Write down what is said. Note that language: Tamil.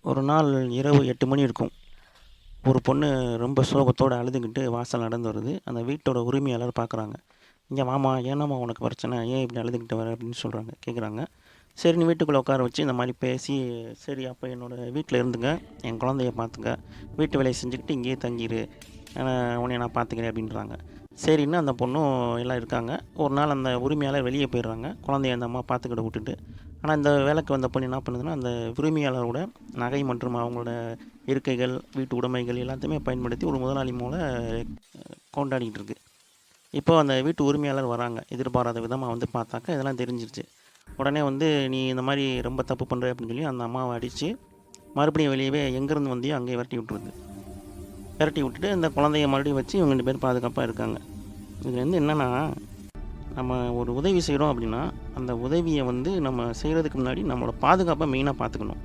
ஒரு நாள் இரவு 8 மணி இருக்கும். ஒரு பொண்ணு ரொம்ப சோகத்தோட அழுதுகிட்டு வாசல்ல நடந்து வருது. அந்த வீட்டோட உரிமையாளர் பார்க்குறாங்க. "இங்க வாம்மா, என்னம்மா உனக்கு பிரச்சனை? ஏன் இப்படி அழுதுகிட்டு வர?" அப்படின்னு சொல்கிறாங்க, கேட்குறாங்க. சரின்னு வீட்டுக்குள்ளே உட்கார வச்சு இந்த மாதிரி பேசி, "சரி அப்போ என்னோட வீட்டில் இருந்துங்க, என் குழந்தைய பார்த்துக்க, வீட்டு வேலையை செஞ்சுக்கிட்டு இங்கேயே தங்கிரு, உன்னைய நான் பார்த்துக்கிறேன்" அப்படின்றாங்க. சரின்னு அந்த பொண்ணும் எல்லாம் இருக்காங்க. ஒரு நாள் அந்த உரிமையாளர் வெளியே போயிடுறாங்க, குழந்தைய அந்த அம்மா பார்த்துக்கிட விட்டுட்டு. ஆனால் இந்த வேலைக்கு வந்த பொண்ணு என்ன பண்ணுதுன்னா, அந்த உரிமையாளரோட நகை மற்றும் அவங்களோட இருக்கைகள், வீட்டு உடைமைகள் எல்லாத்தையுமே பயன்படுத்தி ஒரு முதலாளி போல கொண்டாடிக்கிட்டு இருக்கு. இப்போ அந்த வீட்டு உரிமையாளர் வராங்க. எதிர்பாராத விதமாக வந்து பார்த்தாக்கா இதெல்லாம் தெரிஞ்சிருச்சு. உடனே வந்து, "நீ இந்த மாதிரி ரொம்ப தப்பு பண்ணுற" அப்படின்னு சொல்லி அந்த அம்மாவை அடித்து மறுபடியும் வெளியவே எங்கேருந்து வந்தியோ அங்கேயே விரட்டி விட்டுருது. விரட்டி விட்டுட்டு இந்த குழந்தைய மறுபடியும் வச்சு இவங்க 2 பேரும் பாதுகாப்பாக இருக்காங்க. இதில் வந்து என்னென்னா, நம்ம ஒரு உதவி செய்கிறோம் அப்படின்னா, அந்த உதவியை வந்து நம்ம செய்கிறதுக்கு முன்னாடி நம்மளோட பாதுகாப்பை மெயினாக பார்த்துக்கணும்.